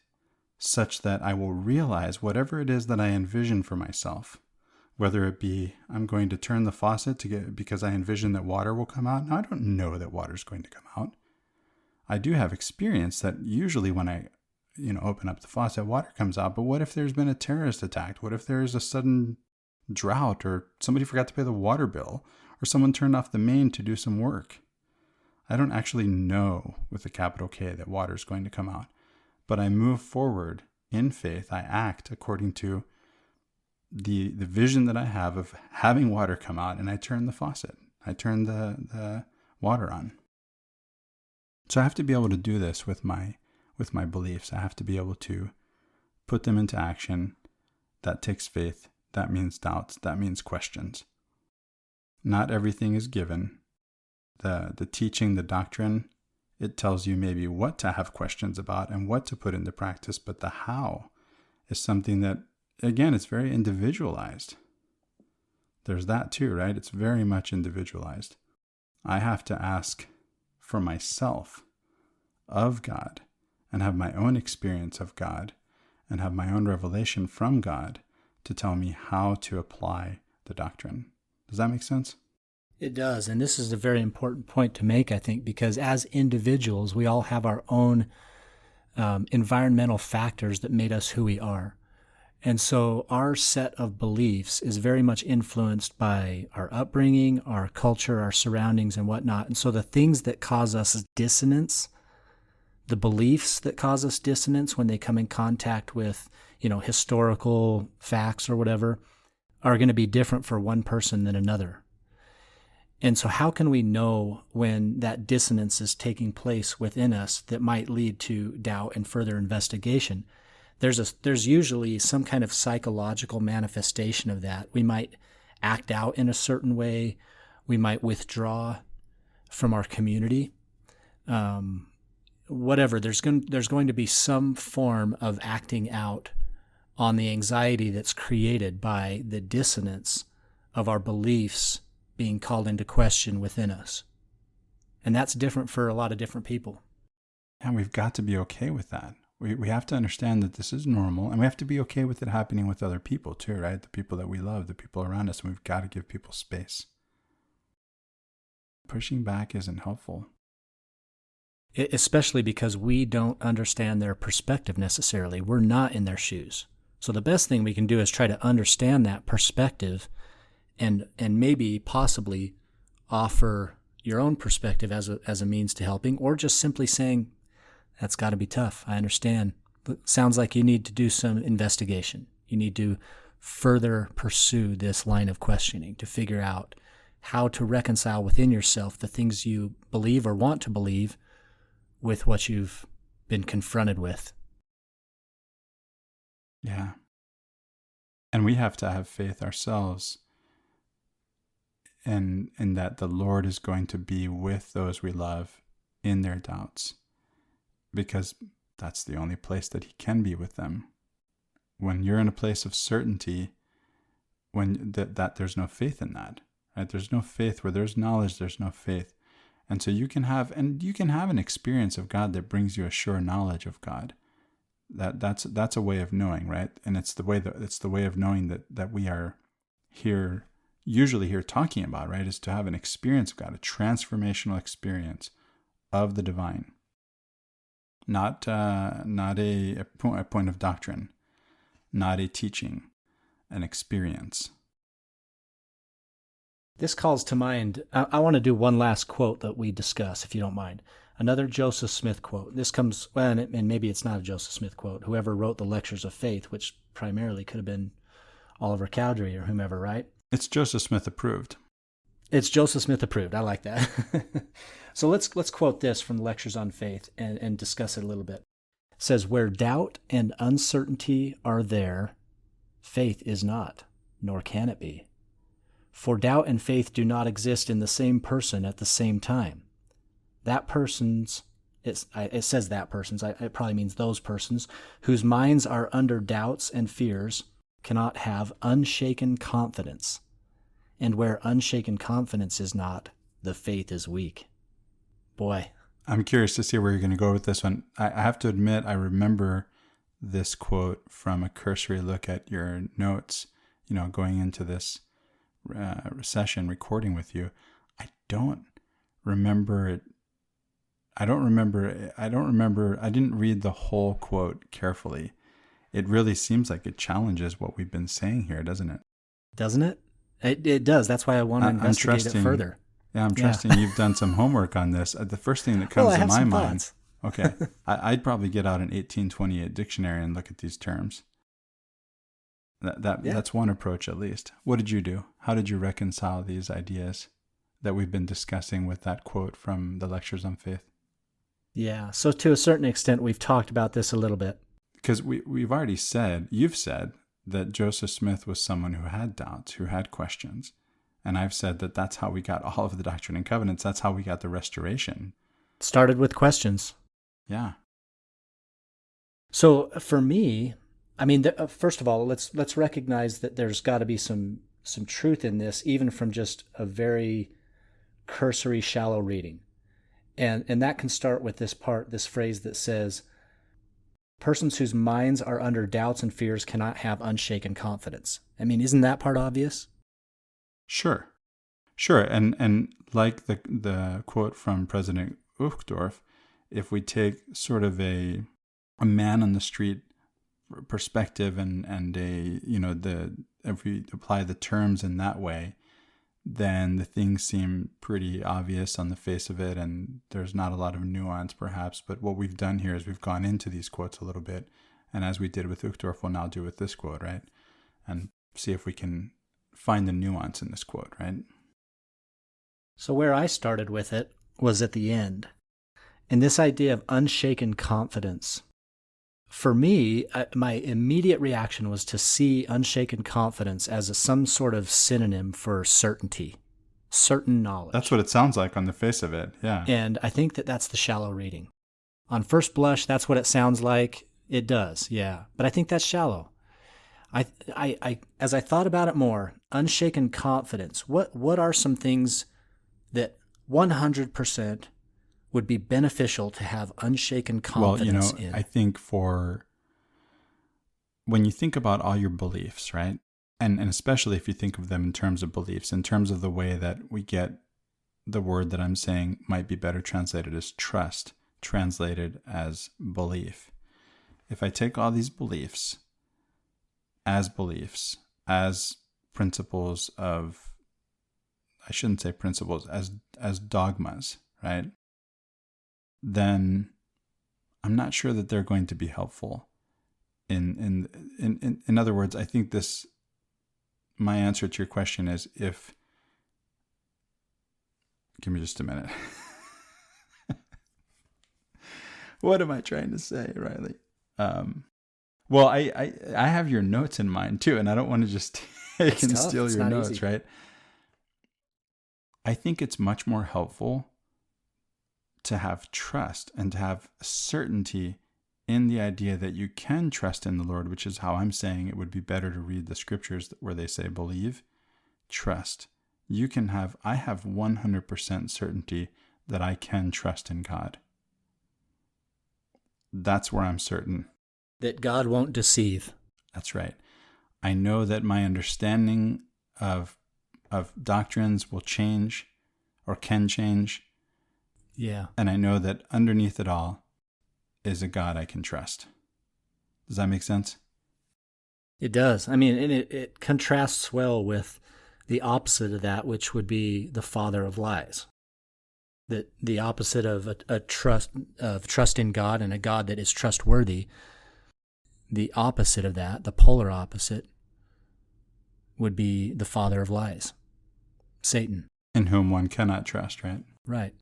such that I will realize whatever it is that I envision for myself. Whether it be I'm going to turn the faucet because I envision that water will come out. Now, I don't know that water is going to come out. I do have experience that usually when I open up the faucet, water comes out. But what if there's been a terrorist attack? What if there's a sudden drought, or somebody forgot to pay the water bill, or someone turned off the main to do some work? I don't actually know with a capital K that water is going to come out. But I move forward in faith. I act according to the vision that I have of having water come out, and I turn the faucet. I turn the water on. So I have to be able to do this with my beliefs. I have to be able to put them into action. That takes faith. That means doubts. That means questions. Not everything is given. The teaching, the doctrine, it tells you maybe what to have questions about and what to put into practice, but the how is something that, again, it's very individualized. There's that too, right? It's very much individualized. I have to ask for myself of God and have my own experience of God and have my own revelation from God to tell me how to apply the doctrine. Does that make sense? It does. And this is a very important point to make, I think, because as individuals, we all have our own environmental factors that made us who we are. And so our set of beliefs is very much influenced by our upbringing, our culture, our surroundings, and whatnot. And so the things that cause us dissonance, the beliefs that cause us dissonance when they come in contact with, historical facts or whatever, are going to be different for one person than another. And so how can we know when that dissonance is taking place within us that might lead to doubt and further investigation? There's usually some kind of psychological manifestation of that. We might act out in a certain way. We might withdraw from our community. Whatever, there's going to be some form of acting out on the anxiety that's created by the dissonance of our beliefs being called into question within us. And that's different for a lot of different people. And we've got to be okay with that. We have to understand that this is normal, and we have to be okay with it happening with other people too, right? The people that we love, the people around us, and we've got to give people space. Pushing back isn't helpful. Especially because we don't understand their perspective necessarily. We're not in their shoes. So the best thing we can do is try to understand that perspective and maybe possibly offer your own perspective as a means to helping, or just simply saying, that's got to be tough. I understand. But sounds like you need to do some investigation. You need to further pursue this line of questioning to figure out how to reconcile within yourself the things you believe or want to believe with what you've been confronted with. Yeah. And we have to have faith ourselves in that the Lord is going to be with those we love in their doubts, because that's the only place that he can be with them. When you're in a place of certainty, when that there's no faith in that, right? There's no faith. Where there's knowledge, there's no faith. And so you can have an experience of God that brings you a sure knowledge of God. That's a way of knowing, right? And it's the way of knowing that we are usually here talking about, right? Is to have an experience of God, a transformational experience of the divine. Not a point of doctrine, not a teaching, an experience. This calls to mind, I want to do one last quote that we discuss, if you don't mind. Another Joseph Smith quote. This comes, and maybe it's not a Joseph Smith quote, whoever wrote the Lectures of Faith, which primarily could have been Oliver Cowdery or whomever, right? It's Joseph Smith approved. It's Joseph Smith approved. I like that. So let's quote this from the Lectures on Faith and discuss it a little bit. It says, where doubt and uncertainty are there, faith is not, nor can it be. For doubt and faith do not exist in the same person at the same time. That person's, it says that person's, it probably means those persons, whose minds are under doubts and fears, cannot have unshaken confidence. And where unshaken confidence is not, the faith is weak. Boy. I'm curious to see where you're going to go with this one. I have to admit, I remember this quote from a cursory look at your notes, going into this session recording with you. I don't remember it. I didn't read the whole quote carefully. It really seems like it challenges what we've been saying here, doesn't it? Doesn't it? It does. That's why I want to investigate it further. Yeah, I'm trusting you've done some homework on this. The first thing that comes to my mind. Thoughts. Okay. I'd probably get out an 1828 dictionary and look at these terms. That's one approach at least. What did you do? How did you reconcile these ideas that we've been discussing with that quote from the Lectures on Faith? Yeah. So to a certain extent, we've talked about this a little bit. Because you've said that Joseph Smith was someone who had doubts, who had questions. And I've said that that's how we got all of the Doctrine and Covenants. That's how we got the Restoration. Started with questions. Yeah. So for me, I mean, first of all, let's recognize that there's got to be some truth in this, even from just a very cursory, shallow reading. And that can start with this phrase that says, persons whose minds are under doubts and fears cannot have unshaken confidence. I mean, isn't that part obvious? Sure. And like the quote from President Uchtdorf, if we take sort of a man on the street perspective and a, if we apply the terms in that way, then the things seem pretty obvious on the face of it, and there's not a lot of nuance perhaps. But what we've done here is we've gone into these quotes a little bit, and as we did with Uchtdorf, we'll now do with this quote, right? And see if we can find the nuance in this quote, right? So where I started with it was at the end. And this idea of unshaken confidence. For me, my immediate reaction was to see unshaken confidence as some sort of synonym for certainty, certain knowledge. That's what it sounds like on the face of it, yeah. And I think that that's the shallow reading. On first blush, that's what it sounds like. It does, yeah. But I think that's shallow. I as I thought about it more, unshaken confidence, what are some things that 100% would be beneficial to have unshaken confidence in? I think when you think about all your beliefs, right? And especially if you think of them in terms of beliefs, in terms of the way that we get the word that I'm saying might be better translated as trust, translated as belief. If I take all these beliefs, as principles of, I shouldn't say principles, as dogmas, right? Then I'm not sure that they're going to be helpful. In other words, I think my answer to your question is give me just a minute. What am I trying to say, Riley? Well, I have your notes in mind too, and I don't want to just take and steal your notes, easy. Right? I think it's much more helpful to have trust and to have certainty in the idea that you can trust in the Lord, which is how I'm saying it would be better to read the scriptures where they say believe, trust. I have 100% certainty that I can trust in God. That's where I'm certain. That God won't deceive. That's right. I know that my understanding of doctrines will change or can change. Yeah. And I know that underneath it all is a God I can trust. Does that make sense? It does. I mean, and it contrasts well with the opposite of that, which would be the father of lies. That the opposite of trust in God and a God that is trustworthy, the opposite of that, the polar opposite, would be the father of lies, Satan. In whom one cannot trust, right? Right.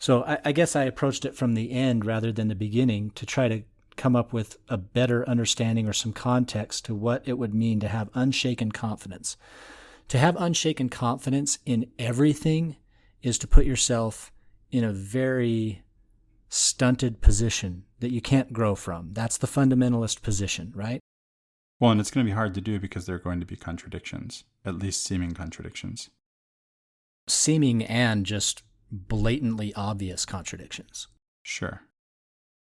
So I guess I approached it from the end rather than the beginning to try to come up with a better understanding or some context to what it would mean to have unshaken confidence. To have unshaken confidence in everything is to put yourself in a very stunted position that you can't grow from. That's the fundamentalist position, right? Well, and it's going to be hard to do because there are going to be contradictions, at least seeming contradictions. Seeming and just blatantly obvious contradictions. Sure.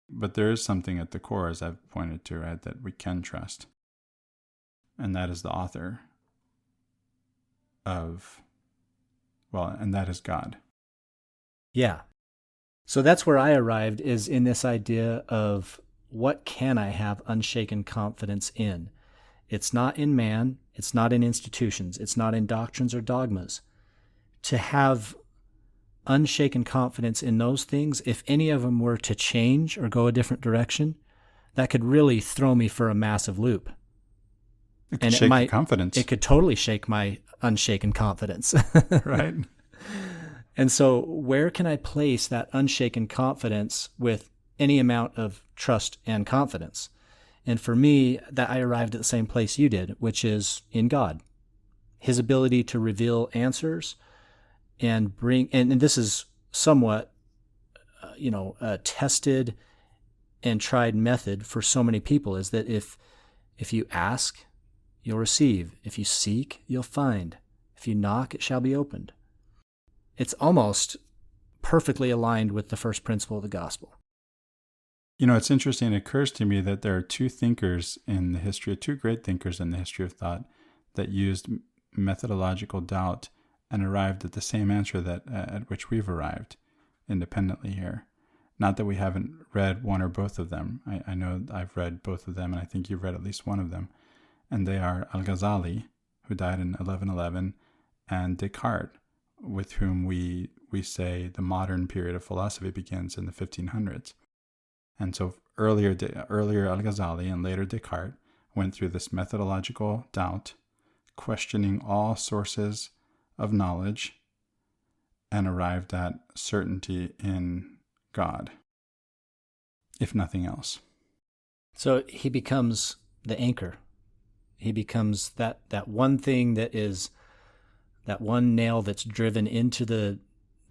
But there is something at the core, as I've pointed to, right, that we can trust. And that is the author and that is God. Yeah. So that's where I arrived, is in this idea of what can I have unshaken confidence in? It's not in man, it's not in institutions, it's not in doctrines or dogmas. To have unshaken confidence in those things, if any of them were to change or go a different direction, that could really throw me for a massive loop. It could shake your confidence. It could totally shake my unshaken confidence. Right. And so where can I place that unshaken confidence with any amount of trust and confidence? And for me, that I arrived at the same place you did, which is in God. His ability to reveal answers and bring, and this is somewhat, a tested and tried method for so many people, is that if you ask, you'll receive. If you seek, you'll find. If you knock, it shall be opened. It's almost perfectly aligned with the first principle of the gospel. It's interesting. It occurs to me that there are two great thinkers in the history of thought that used methodological doubt and arrived at the same answer at which we've arrived independently here. Not that we haven't read one or both of them. I know I've read both of them, and I think you've read at least one of them. And they are Al-Ghazali, who died in 1111, and Descartes, with whom we say the modern period of philosophy begins in the 1500s. And so earlier Al-Ghazali and later Descartes went through this methodological doubt, questioning all sources of knowledge, and arrived at certainty in God, if nothing else. So he becomes the anchor. He becomes that one thing that is that one nail that's driven into the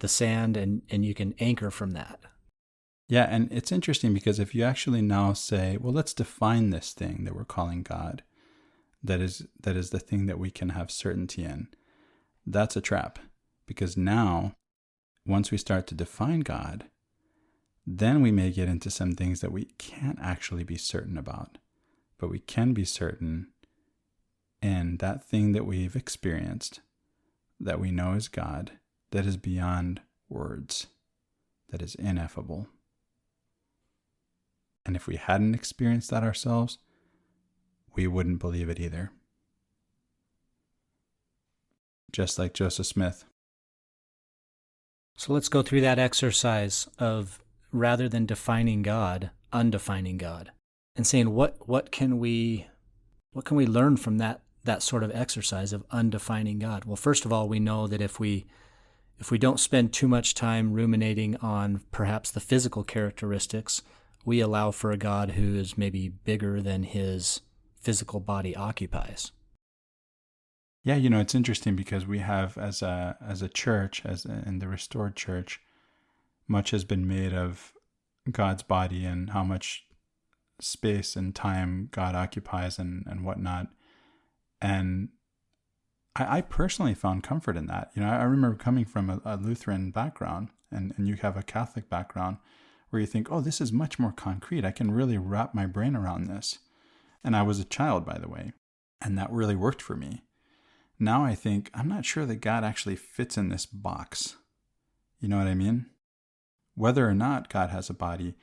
sand, and you can anchor from that. Yeah, and it's interesting because if you actually now say, well, let's define this thing that we're calling God, that is the thing that we can have certainty in, that's a trap. Because now, once we start to define God, then we may get into some things that we can't actually be certain about. But we can be certain in that thing that we've experienced, that we know is God, that is beyond words, that is ineffable. And if we hadn't experienced that ourselves, we wouldn't believe it either. Just like Joseph Smith. So let's go through that exercise of, rather than defining God, undefining God, and saying what can we learn from that sort of exercise of undefining God? Well, first of all, we know that if we don't spend too much time ruminating on perhaps the physical characteristics, we allow for a God who is maybe bigger than his physical body occupies. Yeah, it's interesting because we have, as a church, in the restored church, much has been made of God's body and how much space and time God occupies and whatnot. And I personally found comfort in that. I remember coming from a Lutheran background, and you have a Catholic background, where you think, oh, this is much more concrete. I can really wrap my brain around this. And I was a child, by the way, and that really worked for me. Now I think, I'm not sure that God actually fits in this box. You know what I mean? Whether or not God has a body,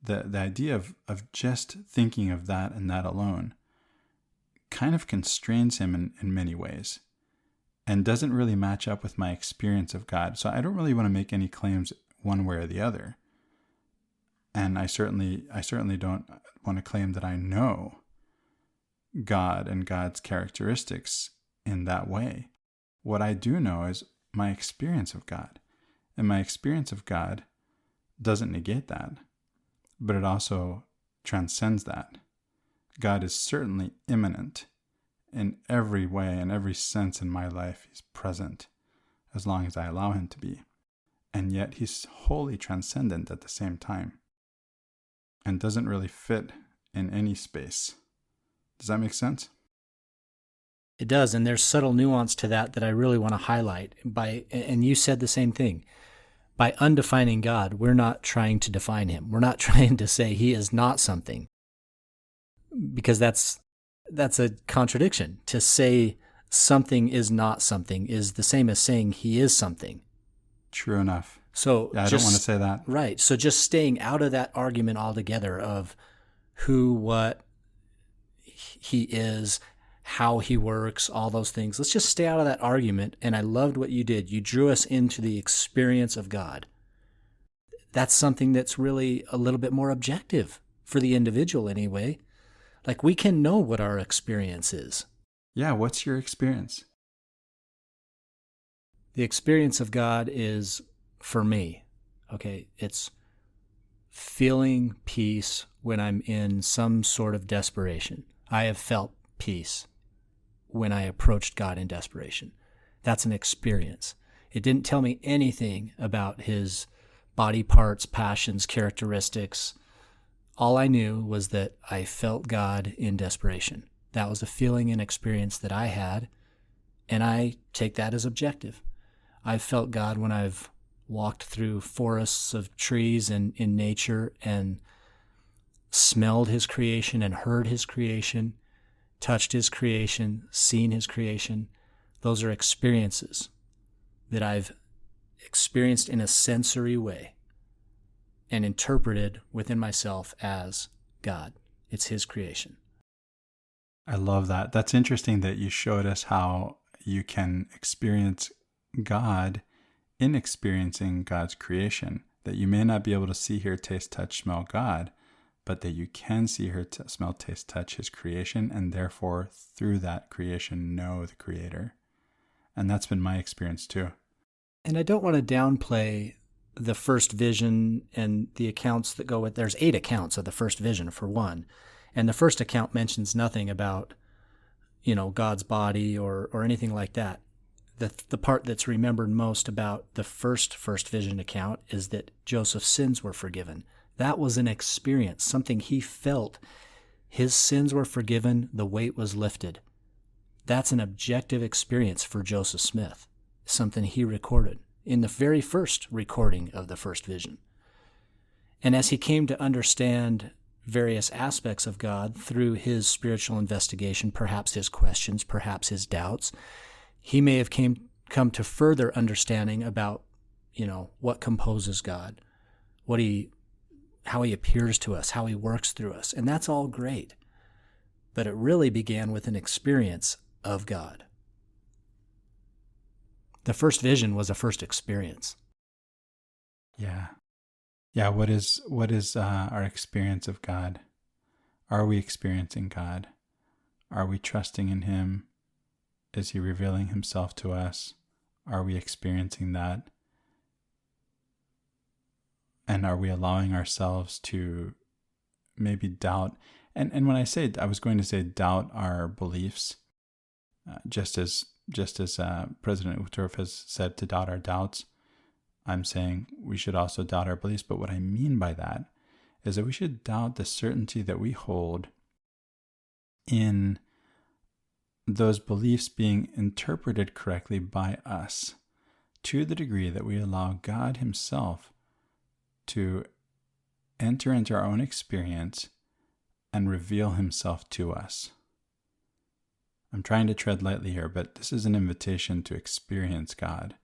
the idea of just thinking of that and that alone kind of constrains him in many ways and doesn't really match up with my experience of God. So I don't really want to make any claims one way or the other. And I certainly don't want to claim that I know God and God's characteristics in that way. What I do know is my experience of God. And my experience of God doesn't negate that, but it also transcends that. God is certainly immanent in every way, in every sense in my life. He's present as long as I allow him to be. And yet he's wholly transcendent at the same time and doesn't really fit in any space. Does that make sense? It does, and there's subtle nuance to that I really want to highlight. And you said the same thing. By undefining God, we're not trying to define him. We're not trying to say he is not something, because that's a contradiction. To say something is not something is the same as saying he is something. True enough. So yeah, I don't want to say that. Right. So just staying out of that argument altogether of who, what he is, how he works, all those things. Let's just stay out of that argument. And I loved what you did. You drew us into the experience of God. That's something that's really a little bit more objective for the individual anyway. Like, we can know what our experience is. Yeah, what's your experience? The experience of God is, for me, it's feeling peace when I'm in some sort of desperation. I have felt peace when I approached God in desperation. That's an experience. It didn't tell me anything about his body parts, passions, characteristics. All I knew was that I felt God in desperation. That was a feeling and experience that I had, and I take that as objective. I've felt God when I've walked through forests of trees and in nature and smelled his creation and heard his creation, touched his creation, seen his creation. Those are experiences that I've experienced in a sensory way. and interpreted within myself as God. It's his creation. I love that. That's interesting that you showed us how you can experience God in experiencing God's creation, that you may not be able to see, hear, taste, touch, smell God, but that you can see, hear, smell, taste, touch his creation, and therefore through that creation know the Creator. And that's been my experience too. And I don't want to downplay the first vision and the accounts that go with. There's 8 accounts of the first vision for one. And the first account mentions nothing about, God's body or anything like that. The part that's remembered most about the first vision account is that Joseph's sins were forgiven. That was an experience, something he felt. His sins were forgiven, the weight was lifted. That's an objective experience for Joseph Smith, something he recorded in the very first recording of the first vision. And as he came to understand various aspects of God through his spiritual investigation, perhaps his questions, perhaps his doubts, he may have come to further understanding about, what composes God, how he appears to us, how he works through us. And that's all great. But it really began with an experience of God. The first vision was a first experience. Yeah. Yeah, what is our experience of God? Are we experiencing God? Are we trusting in him? Is he revealing himself to us? Are we experiencing that? And are we allowing ourselves to maybe doubt? And when I was going to say doubt our beliefs, just as President Uterf has said to doubt our doubts, I'm saying we should also doubt our beliefs. But what I mean by that is that we should doubt the certainty that we hold in those beliefs being interpreted correctly by us, to the degree that we allow God himself to enter into our own experience and reveal himself to us. I'm trying to tread lightly here, but this is an invitation to experience God.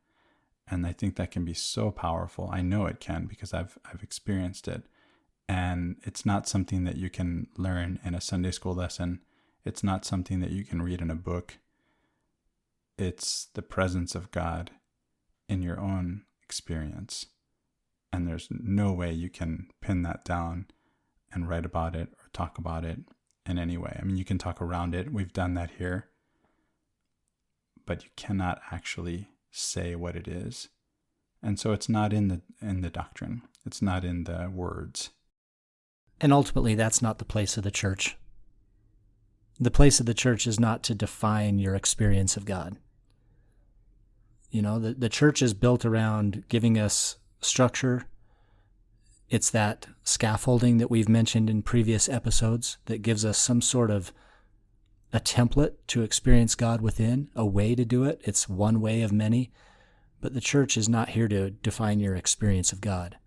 And I think that can be so powerful. I know it can because I've experienced it. And it's not something that you can learn in a Sunday school lesson. It's not something that you can read in a book. It's the presence of God in your own experience. And there's no way you can pin that down and write about it or talk about it in any way. I mean, you can talk around it. We've done that here. But you cannot actually say what it is. And so it's not in the doctrine. It's not in the words. And ultimately, that's not the place of the church. The place of the church is not to define your experience of God. The church is built around giving us structure. It's that scaffolding that we've mentioned in previous episodes that gives us some sort of a template to experience God within, a way to do it. It's one way of many, but the church is not here to define your experience of God.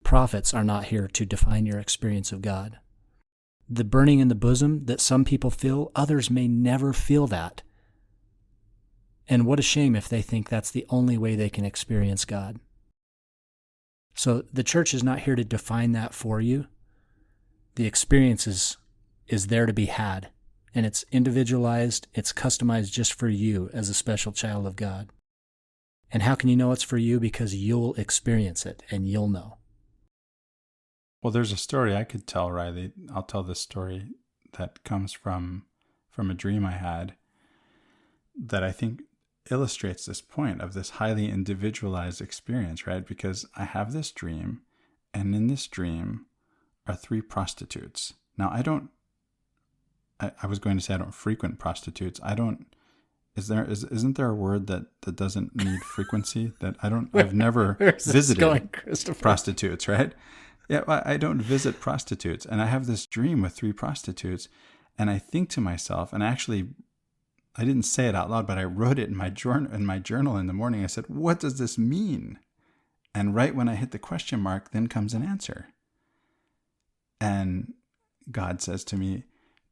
Prophets are not here to define your experience of God. The burning in the bosom that some people feel, others may never feel that. And what a shame if they think that's the only way they can experience God. So the church is not here to define that for you. The experience is there to be had. And it's individualized, it's customized just for you as a special child of God. And how can you know it's for you? Because you'll experience it and you'll know. Well, there's a story I could tell, Riley. I'll tell this story that comes from a dream I had that I think illustrates this point of this highly individualized experience, right? Because I have this dream, and in this dream are 3 prostitutes. Now, I was going to say I don't frequent prostitutes. Isn't there a word that doesn't need frequency? I've never visited prostitutes, right? Yeah, I don't visit prostitutes. And I have this dream with 3 prostitutes. And I think to myself, and I didn't say it out loud, but I wrote it in my journal in the morning. I said, what does this mean? And right when I hit the question mark, then comes an answer. And God says to me,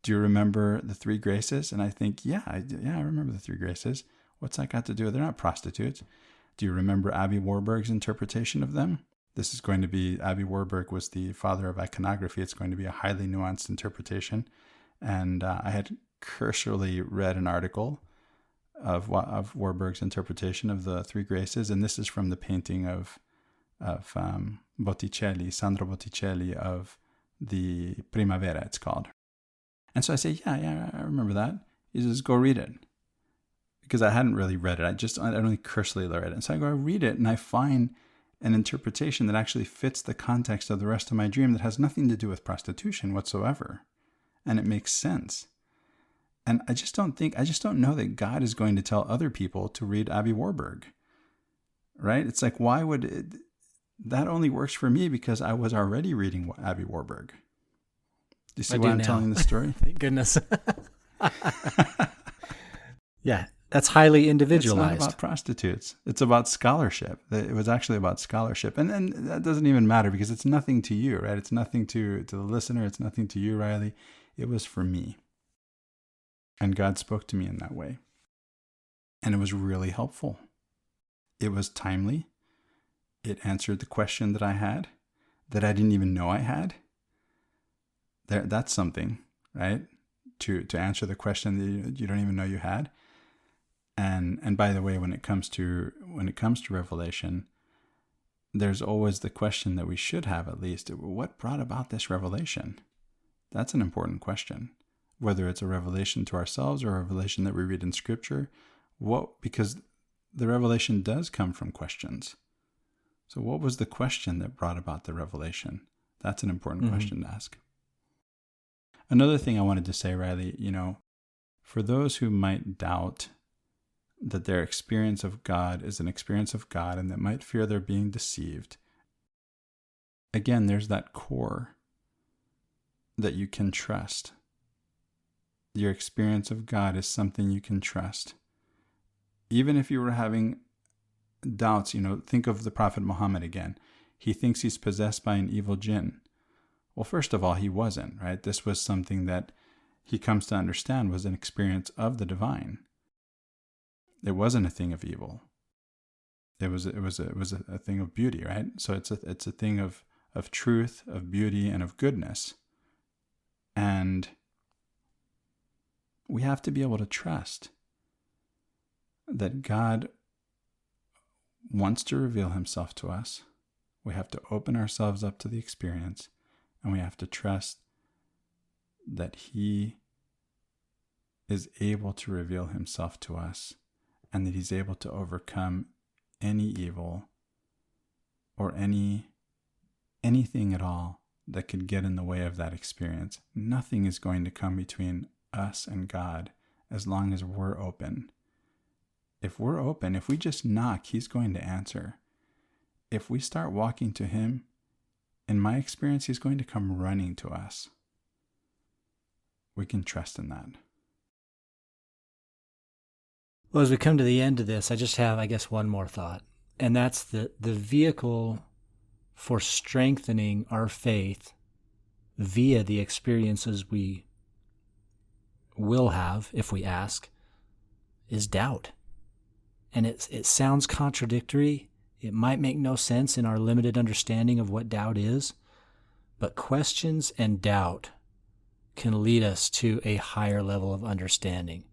do you remember the 3 graces? And I think, yeah, I remember the 3 graces. What's that got to do with it? They're not prostitutes. Do you remember Abby Warburg's interpretation of them? This is going to be, Avi Warburg was the father of iconography. It's going to be a highly nuanced interpretation. And I had cursorily read an article of Warburg's interpretation of the three graces. And this is from the painting of Botticelli, Sandro Botticelli, of the Primavera, it's called. And so I say, yeah, I remember that. He says, go read it. Because I hadn't really read it. I only cursorily read it. And so I go, I read it, and I find an interpretation that actually fits the context of the rest of my dream that has nothing to do with prostitution whatsoever. And it makes sense. And I just don't know that God is going to tell other people to read Avi Warburg. Right? It's like, why would it? That only works for me because I was already reading Avi Warburg. Do you see why I'm telling the story? Thank goodness. Yeah, that's highly individualized. It's not about prostitutes. It's about scholarship. It was actually about scholarship. And then that doesn't even matter because it's nothing to you, right? It's nothing to the listener. It's nothing to you, Riley. It was for me. And God spoke to me in that way. And it was really helpful. It was timely. It answered the question that I had, that I didn't even know I had. That's something, right? To answer the question that you don't even know you had. And by the way, when it comes to revelation, there's always the question that we should have at least: what brought about this revelation? That's an important question. Whether it's a revelation to ourselves or a revelation that we read in Scripture, because the revelation does come from questions. So what was the question that brought about the revelation? That's an important question to ask. Another thing I wanted to say, Riley, for those who might doubt that their experience of God is an experience of God and that might fear they're being deceived, again, there's that core that you can trust. Your experience of God is something you can trust. Even if you were having doubts, think of the Prophet Muhammad again. He thinks he's possessed by an evil jinn. Well, first of all, he wasn't, right? This was something that he comes to understand was an experience of the divine. It wasn't a thing of evil. It was a thing of beauty, right? So it's a thing of truth, of beauty, and of goodness. And we have to be able to trust that God wants to reveal himself to us. We have to open ourselves up to the experience, and we have to trust that he is able to reveal himself to us, and that he's able to overcome any evil or anything at all that could get in the way of that experience. Nothing is going to come between us and God as long as we're open. If we're open, if we just knock, he's going to answer. If we start walking to him, in my experience, he's going to come running to us. We can trust in that. Well, as we come to the end of this, I just have, one more thought. And that's the vehicle for strengthening our faith via the experiences we will have, if we ask, is doubt. And it sounds contradictory. It might make no sense in our limited understanding of what doubt is. But questions and doubt can lead us to a higher level of understanding.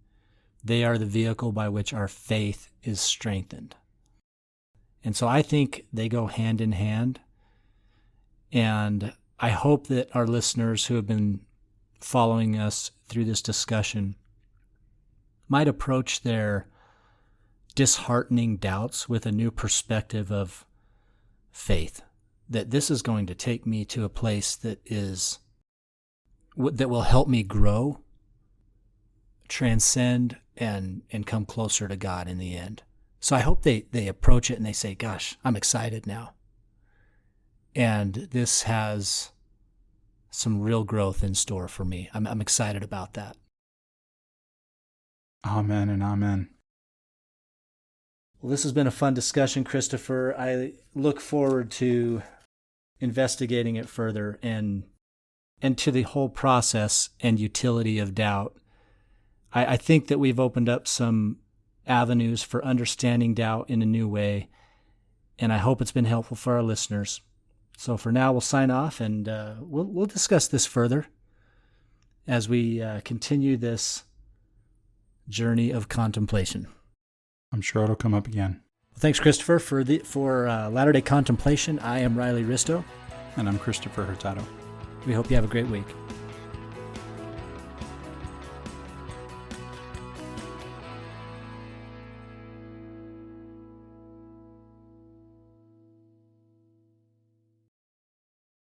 They are the vehicle by which our faith is strengthened. And so I think they go hand in hand. And I hope that our listeners who have been following us through this discussion might approach their disheartening doubts with a new perspective of faith. That this is going to take me to a place that will help me grow, transcend, and come closer to God in the end. So I hope they approach it and they say, gosh, I'm excited now. And this has some real growth in store for me. I'm excited about that. Amen and amen. Well, this has been a fun discussion, Christopher. I look forward to investigating it further and to the whole process and utility of doubt. I think that we've opened up some avenues for understanding doubt in a new way, and I hope it's been helpful for our listeners. So for now, we'll sign off, and we'll discuss this further as we continue this journey of contemplation. I'm sure it'll come up again. Well, thanks, Christopher, for Latter-day Contemplation. I am Riley Risto. And I'm Christopher Hurtado. We hope you have a great week.